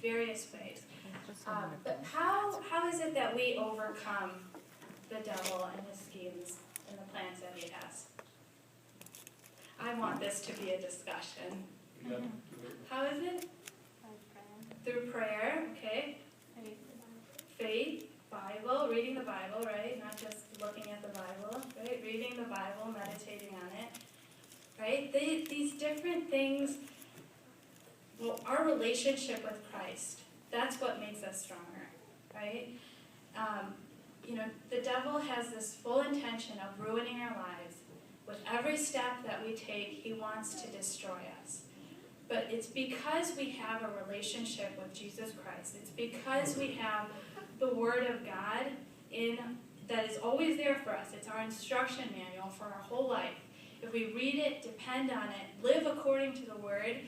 various ways. But how is it that we overcome the devil and his schemes and the plans that he has? I want this to be a discussion. How is it? Through prayer, okay. Faith, Bible, reading the Bible, right? Not just looking at the Bible, right? Reading the Bible, meditating on it, right? These different things, well, our relationship with Christ, that's what makes us stronger, right? The devil has this full intention of ruining our lives. With every step that we take, he wants to destroy us. But it's because we have a relationship with Jesus Christ. It's because we have the Word of God that is always there for us. It's our instruction manual for our whole life. If we read it, depend on it, live according to the Word,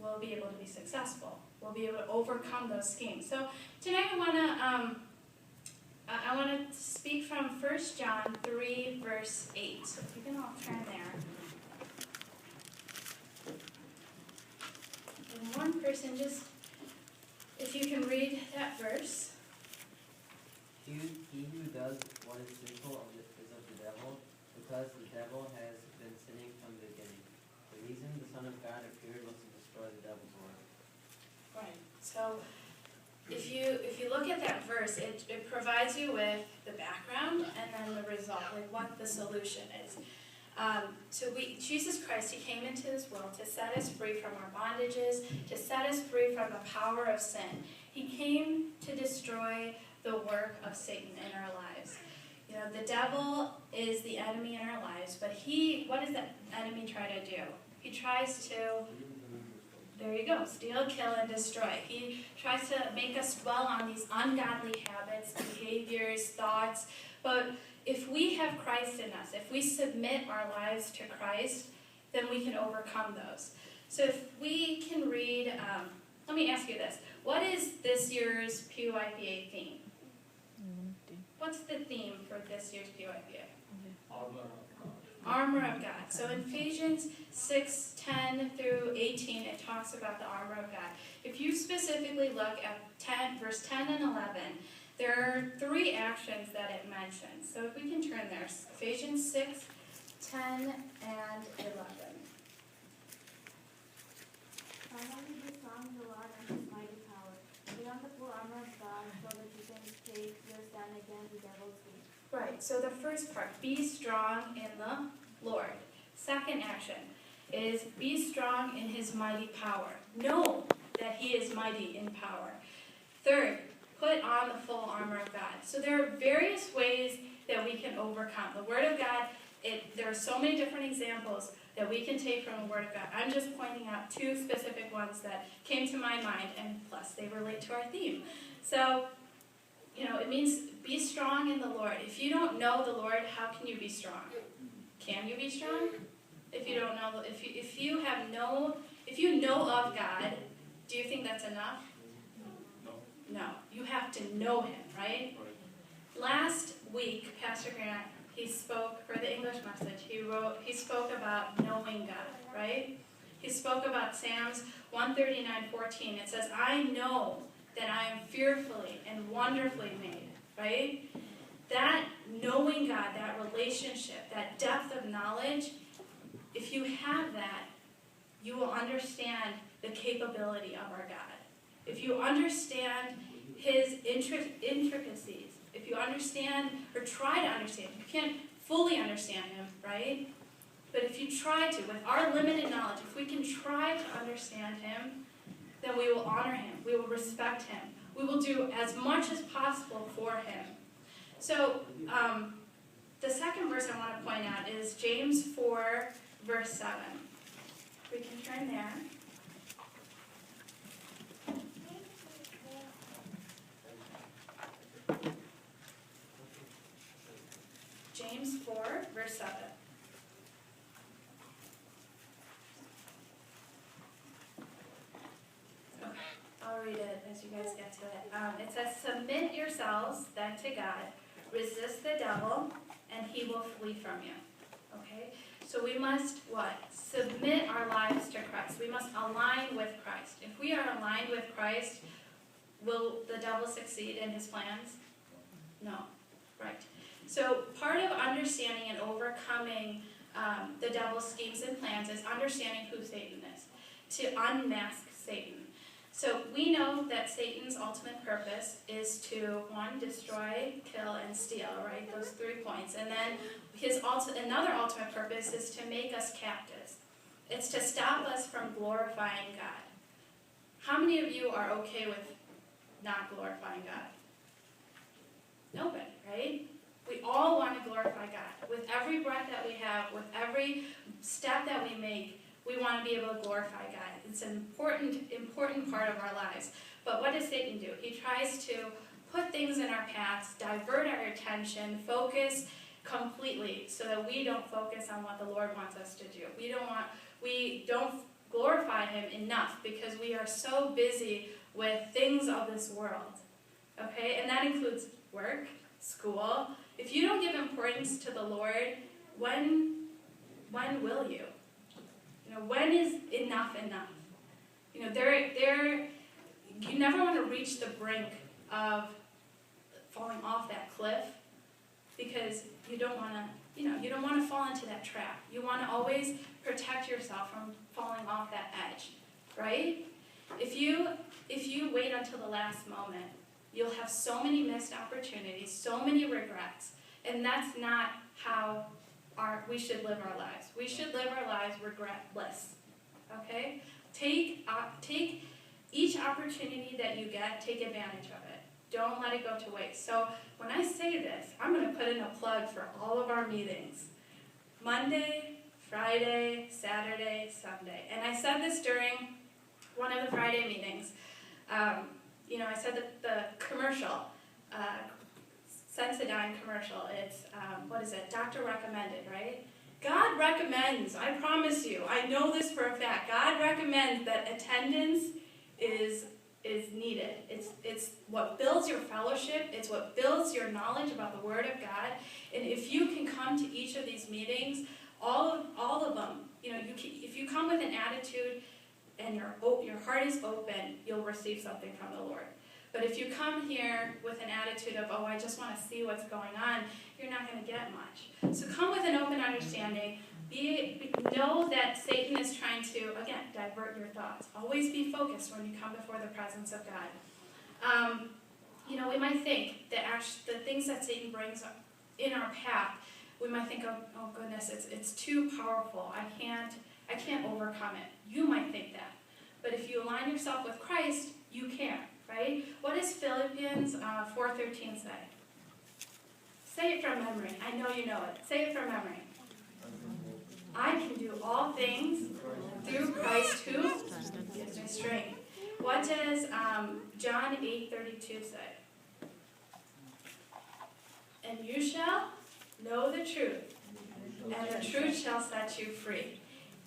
we'll be able to be successful. We'll be able to overcome those schemes. So tonight I want to speak from 1 John 3, verse 8. So if you can all turn there. And one person just, if you can read that verse. He who does what is sinful is of the devil, because the devil has been sinning from the beginning. The reason the Son of God appeared was to destroy the devil's work. Right. So if you look at that verse, it provides you with the background and then the result, like what the solution is. Jesus Christ, he came into this world to set us free from our bondages, to set us free from the power of sin. He came to destroy the work of Satan in our lives. The devil is the enemy in our lives, but what does that enemy try to do? He tries to, there you go, steal, kill, and destroy. He tries to make us dwell on these ungodly habits, behaviors, thoughts. But if we have Christ in us, if we submit our lives to Christ, then we can overcome those. So if we can read, let me ask you this. What is this year's PYPA theme? What's the theme for this year's PYPA? Armor of God. So in Ephesians 6:10 through 18, it talks about the armor of God. If you specifically look at verse 10 and 11, there are 3 actions that it mentions. So if we can turn there, Ephesians 6, 10, and 11. Finally, be strong in the Lord and his mighty power. Put on the full armor of God so that you can take your stand against the devil's schemes. Right, so the first part, be strong in the Lord. Second action is be strong in his mighty power. Know that he is mighty in power. Third, put on the full armor of God. So there are various ways that we can overcome. The Word of God, there are so many different examples that we can take from the Word of God. I'm just pointing out 2 specific ones that came to my mind, and plus they relate to our theme. So, it means be strong in the Lord. If you don't know the Lord, how can you be strong? Can you be strong? If you don't know, if you know of God, do you think that's enough? No. You have to know him, right? Last week, Pastor Grant, he spoke for the English message. He spoke about knowing God, right? He spoke about Psalms 139:14. It says, I know that I am fearfully and wonderfully made, right? That knowing God, that relationship, that depth of knowledge, if you have that, you will understand the capability of our God. If you understand his intricacies, if you understand or try to understand, you can't fully understand him, right? But if you try to, with our limited knowledge, if we can try to understand him, then we will honor him, we will respect him, we will do as much as possible for him. So, the second verse I want to point out is James 4, verse 7. We can turn there. James 4, verse 7. I'll read it as you guys get to it. It says, submit yourselves then to God, resist the devil, and he will flee from you. Okay? So we must what? Submit our lives to Christ. We must align with Christ. If we are aligned with Christ, will the devil succeed in his plans? No. Right. So part of understanding and overcoming the devil's schemes and plans is understanding who Satan is, to unmask Satan. So we know that Satan's ultimate purpose is to, one, destroy, kill, and steal, right? Those 3 points. And then another ultimate purpose is to make us captives. It's to stop us from glorifying God. How many of you are okay with not glorifying God? Nobody, right? We all want to glorify God. With every breath that we have, with every step that we make, we want to be able to glorify God. It's an important part of our lives. But what does Satan do? He tries to put things in our paths, divert our attention, focus completely so that we don't focus on what the Lord wants us to do. We don't glorify Him enough because we are so busy with things of this world. Okay? And that includes work, school. If you don't give importance to the Lord, when will you? When is enough enough? You never want to reach the brink of falling off that cliff because you don't want to fall into that trap. You want to always protect yourself from falling off that edge, right? If you wait until the last moment, you'll have so many missed opportunities, so many regrets, and that's not how we should live our lives. We should live our lives regretless, okay? Take each opportunity that you get, take advantage of it. Don't let it go to waste. So when I say this, I'm going to put in a plug for all of our meetings. Monday, Friday, Saturday, Sunday. And I said this during one of the Friday meetings. I said that the commercial, Sensodyne commercial, it's, Doctor recommended, right? God recommends, I promise you, I know this for a fact, God recommends that attendance is needed. It's what builds your fellowship, it's what builds your knowledge about the Word of God, and if you can come to each of these meetings, all of them, if you come with an attitude and your heart is open, you'll receive something from the Lord. But if you come here with an attitude of, I just want to see what's going on, you're not going to get much. So come with an open understanding. Know that Satan is trying to, again, divert your thoughts. Always be focused when you come before the presence of God. We might think that the things that Satan brings in our path, we might think, oh goodness, it's too powerful. I can't overcome it. You might think that. But if you align yourself with Christ, you can. Right? What does Philippians 4:13 say? Say it from memory. I know you know it. Say it from memory. I can do all things through Christ who gives me strength. What does John 8:32 say? And you shall know the truth, and the truth shall set you free.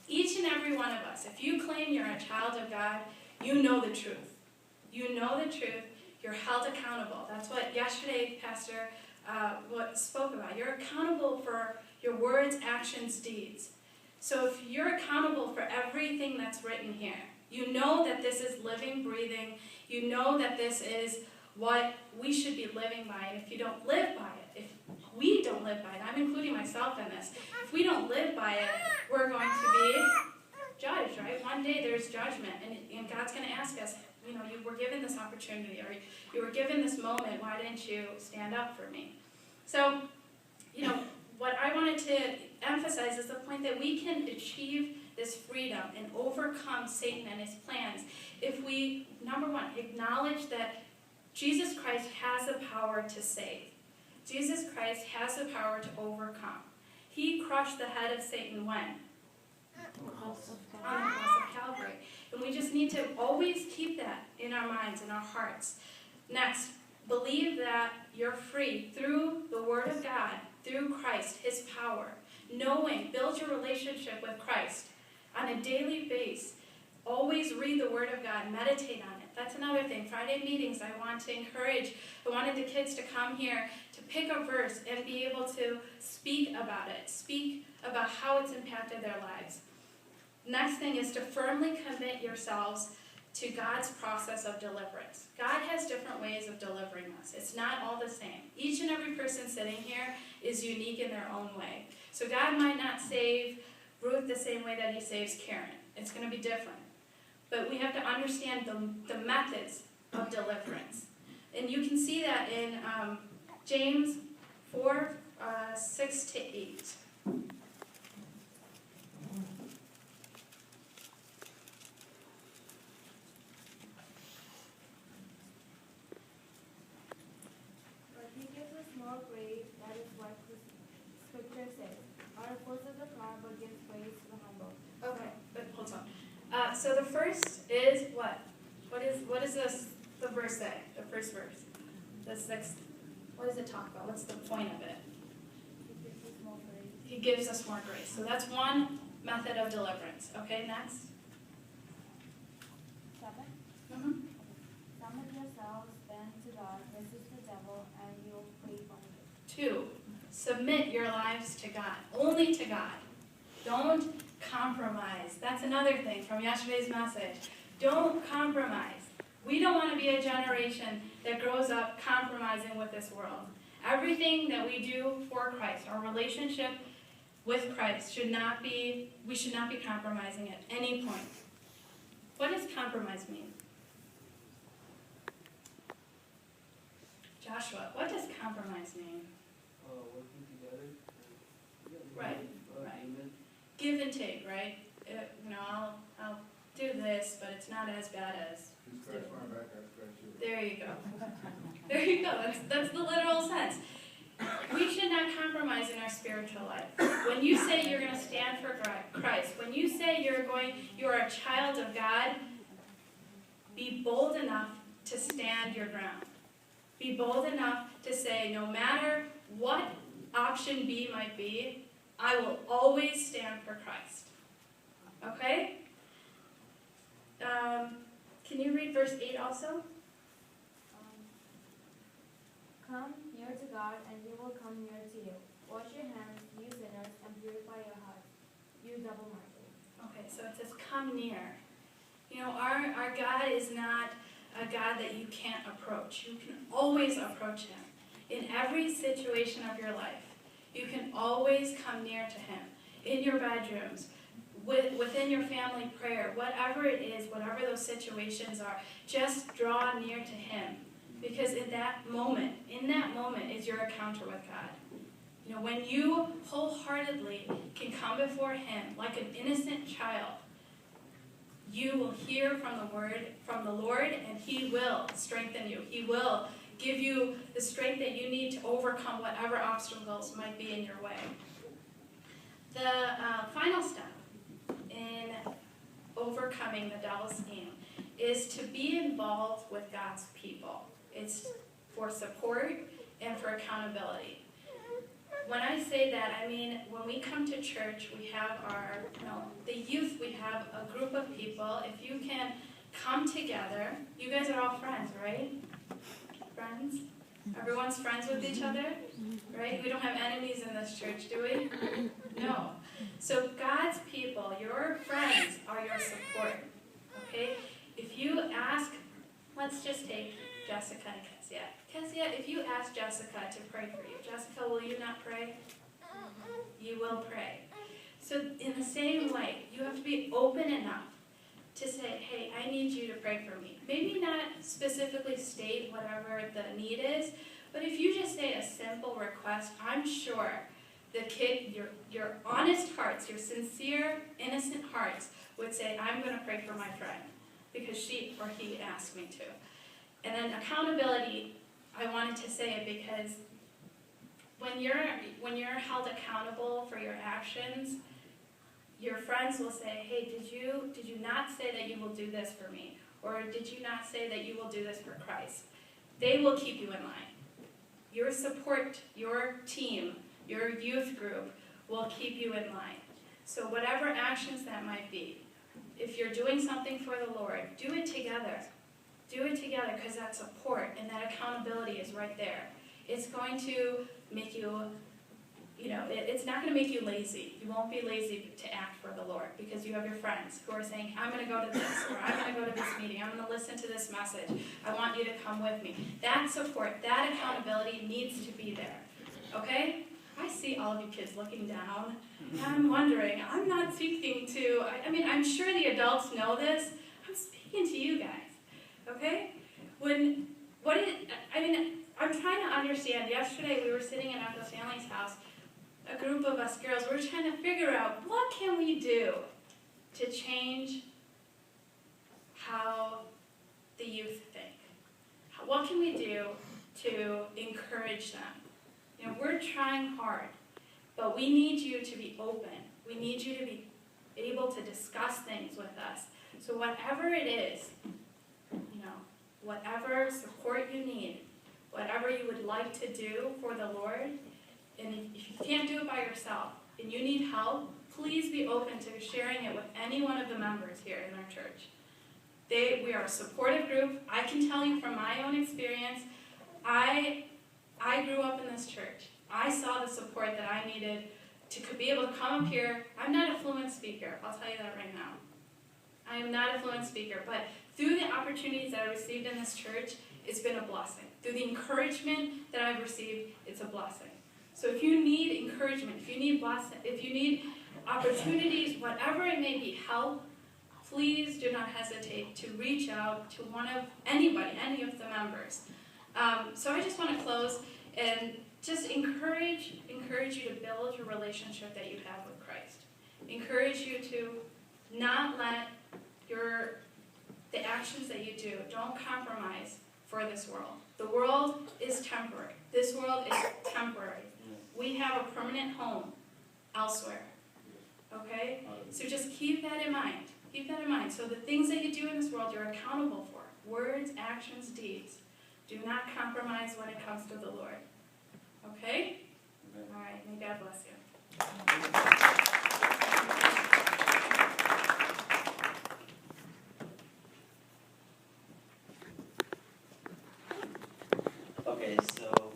Each and every one of us, if you claim you're a child of God, you know the truth. You know the truth. You're held accountable. That's what yesterday Pastor spoke about. You're accountable for your words, actions, deeds. So if you're accountable for everything that's written here, you know that this is living, breathing. You know that this is what we should be living by. And if you don't live by it, if we don't live by it, I'm including myself in this, if we don't live by it, we're going to be judged, right? One day there's judgment, and God's going to ask us, you were given this opportunity, or you were given this moment, why didn't you stand up for me? So, what I wanted to emphasize is the point that we can achieve this freedom and overcome Satan and his plans if we, number one, acknowledge that Jesus Christ has the power to save. Jesus Christ has the power to overcome. He crushed the head of Satan when? On the cross of Calvary. And we just need to always keep that in our minds and our hearts. Next, believe that you're free through the Word of God, through Christ, His power. Build your relationship with Christ on a daily basis. Always always read the Word of God, meditate on it. That's another thing. Friday meetings, I wanted the kids to come here to pick a verse and be able to speak about it, speak about how it's impacted their lives. Next thing is to firmly commit yourselves to God's process of deliverance. God has different ways of delivering us. It's not all the same. Each and every person sitting here is unique in their own way. So God might not save Ruth the same way that he saves Karen. It's going to be different. But we have to understand the methods of deliverance. And you can see that in James 4, 6 to 8. But he gives a small grace, that is what the scripture says. God opposes the proud, but gives grace to the humble. Okay, but hold on. So the first is what? What is this? The verse say? The first verse. The sixth. What does it talk about? What's the point of it? He gives a small grace. He gives us more grace. So that's one method of deliverance. Okay, next. 7. Mm-hmm. Submit yourselves then to God, resist the devil, and he will flee from you. 2. Submit your lives to God. Only to God. Don't compromise. That's another thing from yesterday's message. Don't compromise. We don't want to be a generation that grows up compromising with this world. Everything that we do for Christ, our relationship with Christ, we should not be compromising at any point. What does compromise mean? Joshua, what does compromise mean? Working together. Right, right. Agreement. Give and take, right? I'll do this, but it's not as bad as. You scratch my back, I scratch yours. There you go. There you go. That's the literal sense. We should not compromise in our spiritual life. When you say you're going to stand for Christ, when you say you're a child of God, be bold enough to stand your ground. Be bold enough to say, no matter what option B might be, I will always stand for Christ. Okay? Can you read verse 8 also? Come near to God, and he will come near to you. Wash your hands, you sinners, and purify your hearts, you double-minded. Okay, so it says, come near. You know, our God is not a God that you can't approach. You can always approach him. In every situation of your life, you can always come near to him. In your bedrooms, within your family prayer, whatever it is, whatever those situations are, just draw near to him. Because in that moment is your encounter with God. You know, when you wholeheartedly can come before him like an innocent child, you will hear from the Lord, and he will strengthen you. He will give you the strength that you need to overcome whatever obstacles might be in your way. The final step in overcoming the devil's scheme is to be involved with God's people. It's for support and for accountability. When I say that, I mean when we come to church, we have the youth, we have a group of people. If you can come together, you guys are all friends, right? Friends? Everyone's friends with each other, right? We don't have enemies in this church, do we? No. So God's people, your friends, are your support, okay? If you ask, let's just take Jessica and Kezia. Kezia, if you ask Jessica to pray for you, Jessica, will you not pray? You will pray. So in the same way, you have to be open enough to say, hey, I need you to pray for me. Maybe not specifically state whatever the need is, but if you just say a simple request, I'm sure the kid, your honest hearts, your sincere, innocent hearts would say, I'm going to pray for my friend because she or he asked me to. And then accountability, I wanted to say it because when you're held accountable for your actions, your friends will say, hey, did you not say that you will do this for me? Or did you not say that you will do this for Christ? They will keep you in line. Your support, your team, your youth group will keep you in line. So whatever actions that might be, if you're doing something for the Lord, do it together. Do it together, because that support and that accountability is right there. It's going to make you, it's not going to make you lazy. You won't be lazy to act for the Lord, because you have your friends who are saying, I'm going to go to this, or I'm going to go to this meeting, I'm going to listen to this message, I want you to come with me. That support, that accountability needs to be there, okay? I see all of you kids looking down, and I'm wondering, I'm not speaking to, I'm sure the adults know this, I'm speaking to you guys. Okay? I'm trying to understand. Yesterday we were sitting in Uncle Stanley's house, a group of us girls, we were trying to figure out what can we do to change how the youth think. What can we do to encourage them? We're trying hard, but we need you to be open. We need you to be able to discuss things with us. So whatever it is, whatever support you need, whatever you would like to do for the Lord, and if you can't do it by yourself and you need help, please be open to sharing it with any one of the members here in our church. We are a supportive group. I can tell you from my own experience, I grew up in this church. I saw the support that I needed to be able to come up here. I'm not a fluent speaker, I'll tell you that right now. I am not a fluent speaker, but through the opportunities that I received in this church, it's been a blessing. Through the encouragement that I've received, it's a blessing. So if you need encouragement, if you need blessing, if you need opportunities, whatever it may be, help, please do not hesitate to reach out to any of the members. So I just want to close and just encourage you to build your relationship that you have with Christ. Encourage you to not let the actions that you do, don't compromise for this world. The world is temporary. This world is temporary. We have a permanent home elsewhere. Okay? So just keep that in mind. Keep that in mind. So the things that you do in this world, you're accountable for. Words, actions, deeds. Do not compromise when it comes to the Lord. Okay? All right. May God bless you. Okay, so